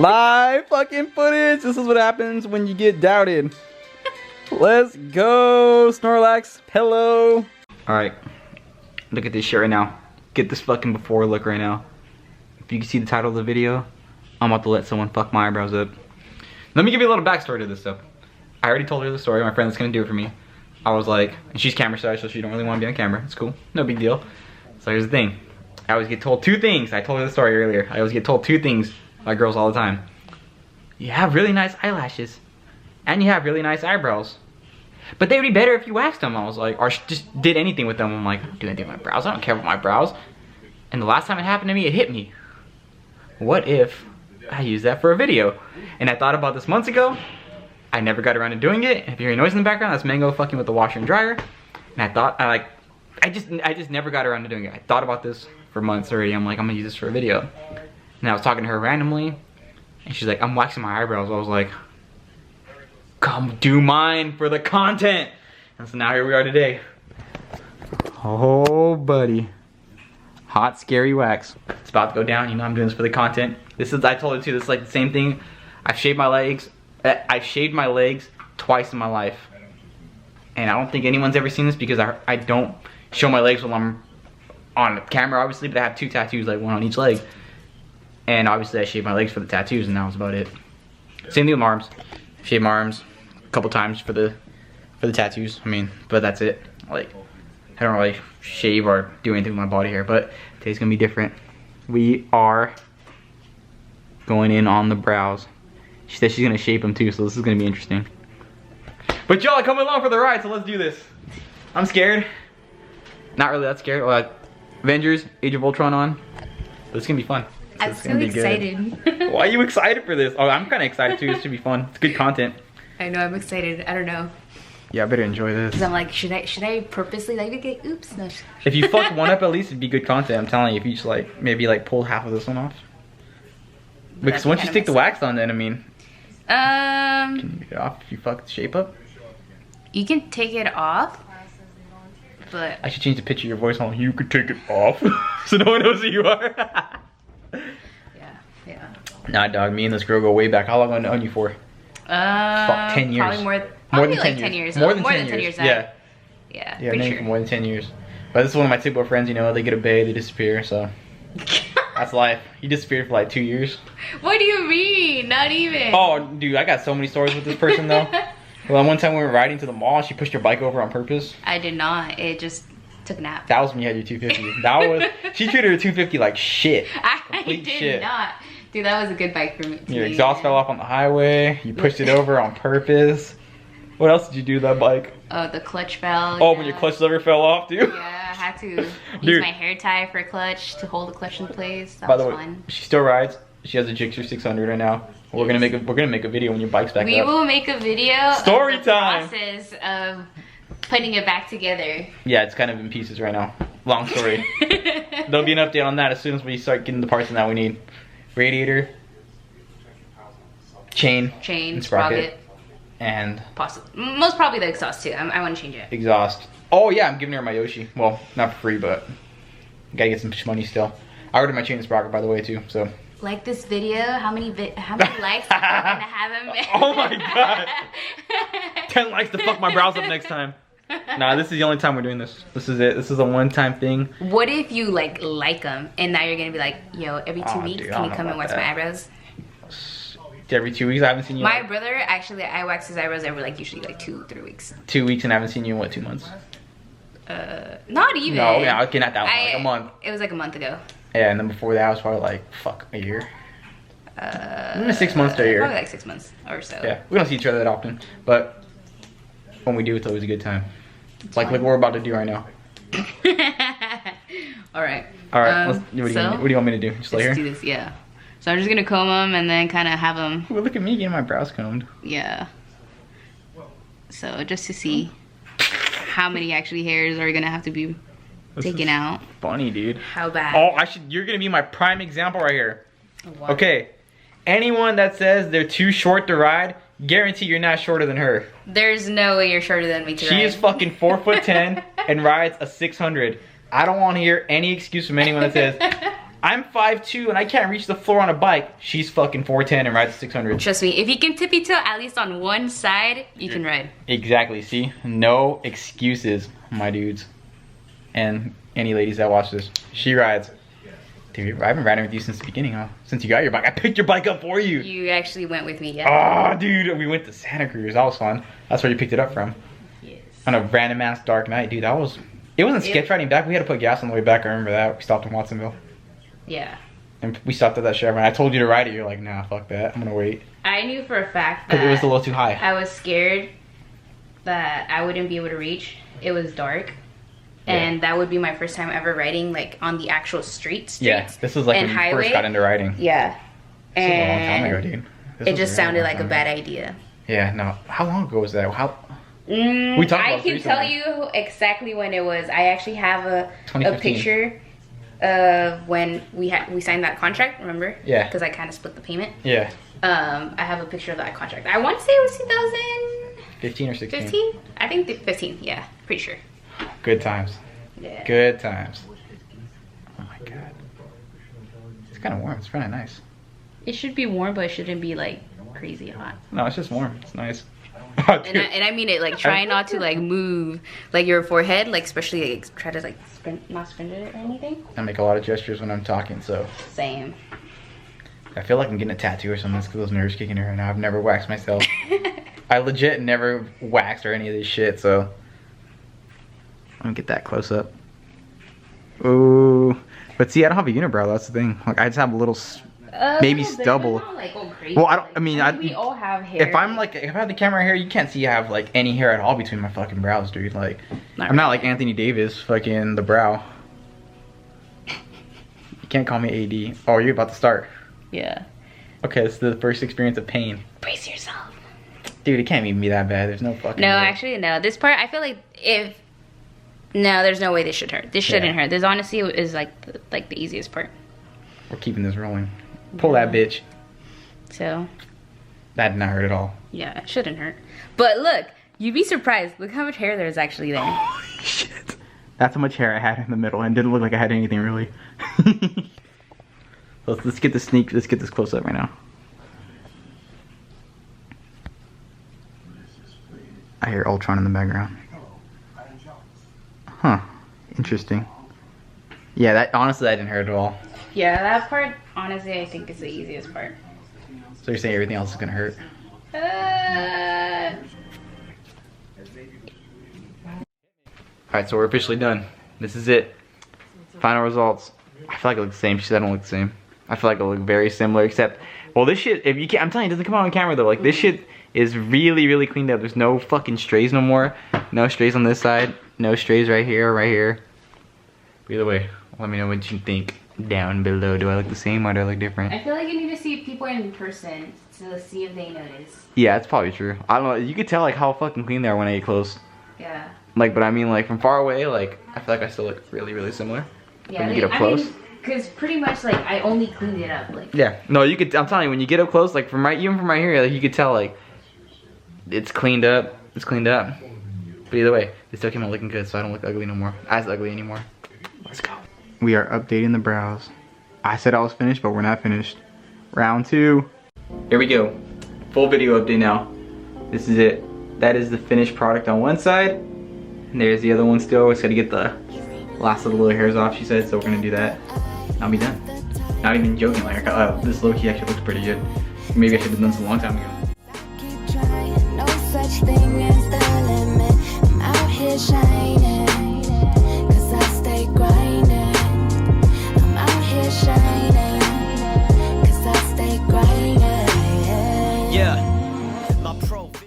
Live fucking footage. This is what happens when you get doubted. Let's go, Snorlax. Hello. All right, look at this shit right now. Get this fucking before look right now. If you can see the title of the video, I'm about to let someone fuck my eyebrows up. Let me give you a little backstory to this stuff. I already told her the story. My friend that's gonna do it for me. I was like, and she's camera shy, so she don't really want to be on camera. It's cool, no big deal. So here's the thing. I always get told two things. I told her the story earlier. I always get told two things by girls all the time. You have really nice eyelashes, and you have really nice eyebrows. But they would be better if you waxed them. I was like, or just did anything with them. I'm like, do anything with my brows? I don't care about my brows. And the last time it happened to me, it hit me. What if I use that for a video? And I thought about this months ago. I never got around to doing it. If you hear noise in the background, that's Mango fucking with the washer and dryer. And I thought, I just never got around to doing it. I thought about this for months already. I'm like, I'm gonna use this for a video. And I was talking to her randomly, and she's like, I'm waxing my eyebrows. I was like, come do mine for the content. And so now here we are today. Oh, buddy. Hot, scary wax. It's about to go down. You know I'm doing this for the content. This is, I told her too, this is like the same thing. I've shaved my legs twice in my life. And I don't think anyone's ever seen this because I don't show my legs when I'm on camera, obviously, but I have two tattoos, like one on each leg. And obviously I shaved my legs for the tattoos, and that was about it. Same thing with my arms. Shaved my arms a couple times for the tattoos. I mean, but that's it. Like, I don't really shave or do anything with my body hair, but today's gonna be different. We are going in on the brows. She said she's gonna shape them too, so this is gonna be interesting. But y'all are coming along for the ride, so let's do this. I'm scared. Not really that scared. Like, Avengers, Age of Ultron on. But it's gonna be fun. I'm so excited. Why are you excited for this? Oh, I'm kind of excited too. This should be fun. It's good content. I know, I'm excited. I don't know. Yeah, I better enjoy this. Cause I'm like, should I purposely like get? Oops, no. If you fuck one up, at least it'd be good content. I'm telling you. If you just like maybe like pull half of this one off. Because once you stick the wax on, then I mean. Can you get it off if you fuck the shape up? You can take it off. But I should change the pitch of your voice on. You could take it off, so no one knows who you are. yeah. Nah, dog. Me and this girl go way back. How long have I known you for? Fuck, 10 years. Probably more than 10 years. More than 10 years. Yeah. Yeah. Yeah, pretty sure. For more than 10 years. But this is one of my typical friends. You know, they get a bae, they disappear. So that's life. He disappeared for like 2 years. What do you mean? Not even. Oh, dude, I got so many stories with this person though. Well, one time we were riding to the mall, she pushed her bike over on purpose. I did not. It just took a nap. That was when you had your 250. That was, she treated her 250 like shit. I did not. Dude, that was a good bike for me. Your exhaust fell off on the highway. You pushed it over on purpose. What else did you do to that bike? Oh, the clutch fell. Oh, when your clutch lever fell off, dude? Yeah, I had to use my hair tie for a clutch to hold the clutch in place. That was fun. She still rides. She has a Gixxer 600 right now. We're gonna make a video when your bike's back up. We will make a video. Story of the time. Process of putting it back together. Yeah, it's kind of in pieces right now. Long story. There'll be an update on that as soon as we start getting the parts that we need. Radiator, chain, and sprocket, and most probably the exhaust too. I want to change it. Exhaust. Oh yeah, I'm giving her my Yoshi. Well, not for free, but gotta get some money still. I ordered my chain and sprocket by the way too. So. Like this video, how many likes are gonna have him? Oh my god! 10 likes to fuck my brows up next time. Nah, this is the only time we're doing this. This is it. This is a one-time thing. What if you like them and now you're gonna be like, yo, every 2 weeks, can you come and wax my eyebrows? Every 2 weeks, I haven't seen you. My brother, actually, I wax his eyebrows every like usually like 2-3 weeks. 2 weeks and I haven't seen you in what, 2 months? Not even. No, yeah, okay, not that long, like a month. It was like a month ago. Yeah, and then before that, I was probably like, fuck, a year. 6 months to a year. Probably like 6 months or so. Yeah, we don't see each other that often, but when we do, it's always a good time. It's like what we're about to do right now. All right. All right. What do you want me to do? Just lay here? Let's do this. Yeah. So I'm just gonna comb them and then kind of have them. Well, look at me getting my brows combed. Yeah. So just to see how many actually hairs are gonna have to be taken out. Funny, dude. How bad? Oh, you're gonna be my prime example right here. What? Okay. Anyone that says they're too short to ride, guarantee you're not shorter than her. There's no way you're shorter than me to ride. She is fucking 4'10" and rides a 600. I don't want to hear any excuse from anyone that says, I'm 5'2" and I can't reach the floor on a bike. She's fucking 4'10" and rides 600. Trust me, if you can tippy toe at least on one side, you can ride. Exactly. See, no excuses, my dudes, and any ladies that watch this. She rides. Dude, I've been riding with you since the beginning, huh? Since you got your bike. I picked your bike up for you. You actually went with me, yeah. Oh, dude, we went to Santa Cruz. That was fun. That's where you picked it up from. Yes. On a random ass dark night, dude. That was. It wasn't sketch riding back. We had to put gas on the way back. I remember that. We stopped in Watsonville. Yeah. And we stopped at that Chevron. I told you to ride it. You're like, nah, fuck that. I'm gonna wait. I knew for a fact that Because it was a little too high. I was scared that I wouldn't be able to reach. It was dark. Yeah. And that would be my first time ever riding like on the actual streets. Yeah, this was like when you first got into riding. Yeah. This was a long time ago, dude. It just sounded like a bad idea. Yeah, no. How long ago was that? How? We talked about I can tell you exactly when it was. I actually have a picture of when we signed that contract. Remember? Yeah. Because I kind of split the payment. Yeah. I have a picture of that contract. I want to say it was 2015 or 16. 15? I think 15. Yeah, pretty sure. Good times. Yeah. Good times. Oh my god. It's kind of warm. It's kind of nice. It should be warm, but it shouldn't be like crazy hot. No, it's just warm. It's nice. Oh, and I mean it like try not to like move like your forehead, like especially like, try to like not spin it or anything. I make a lot of gestures when I'm talking, so. Same. I feel like I'm getting a tattoo or something because those nerves kicking in right now. I've never waxed myself. I legit never waxed or any of this shit, so. I'm gonna get that close up. Ooh. But see, I don't have a unibrow, that's the thing. Like, I just have a little, maybe stubble. Not, like, well, I mean, we all have hair. If I have the camera here, you can't see I have like any hair at all between my fucking brows, dude. Like, I'm not like Anthony Davis, fucking the brow. You can't call me AD. Oh, you're about to start. Yeah. Okay, this is the first experience of pain. Brace yourself. Dude, it can't even be that bad. There's no fucking No, actually, no. This part, I feel like if... No, there's no way this should hurt. This shouldn't hurt. This honestly is like the easiest part. We're keeping this rolling. Pull that bitch. So. That did not hurt at all. Yeah, it shouldn't hurt. But look, you'd be surprised. Look how much hair there is actually there. Holy shit. That's how much hair I had in the middle and it didn't look like I had anything really. Let's get this close up right now. I hear Ultron in the background. Huh. Interesting. Yeah, that honestly that didn't hurt at all. Yeah, that part honestly I think is the easiest part. So you're saying everything else is gonna hurt? Alright, so we're officially done. This is it. Final results. I feel like it looks the same. She said I don't look the same. I feel like it look very similar, except, well, this shit, if you can't, I'm telling you, it doesn't come out on camera though. Like, this shit is really, really cleaned up. There's no fucking strays no more. No strays on this side. No strays right here, right here. But either way, let me know what you think down below. Do I look the same or do I look different? I feel like you need to see people in person to see if they notice. Yeah, it's probably true. I don't know. You could tell like how fucking clean they are when I get close. Yeah. Like, but I mean, like from far away, like I feel like I still look really, really similar. Yeah. When you get up close. Because pretty much like I only cleaned it up. Like. Yeah. No, you could. I'm telling you, when you get up close, like even from right here, like you could tell like it's cleaned up. It's cleaned up. But either way, they still came out looking good, so I don't look ugly no more. As ugly anymore. Let's go. We are updating the brows. I said I was finished, but we're not finished. Round 2. Here we go. Full video update now. This is it. That is the finished product on one side. And there's the other one still. It's gotta get the last of the little hairs off, she said, so we're gonna do that. I'll be done. Not even joking, like this low-key actually looks pretty good. Maybe I should have done this a long time ago.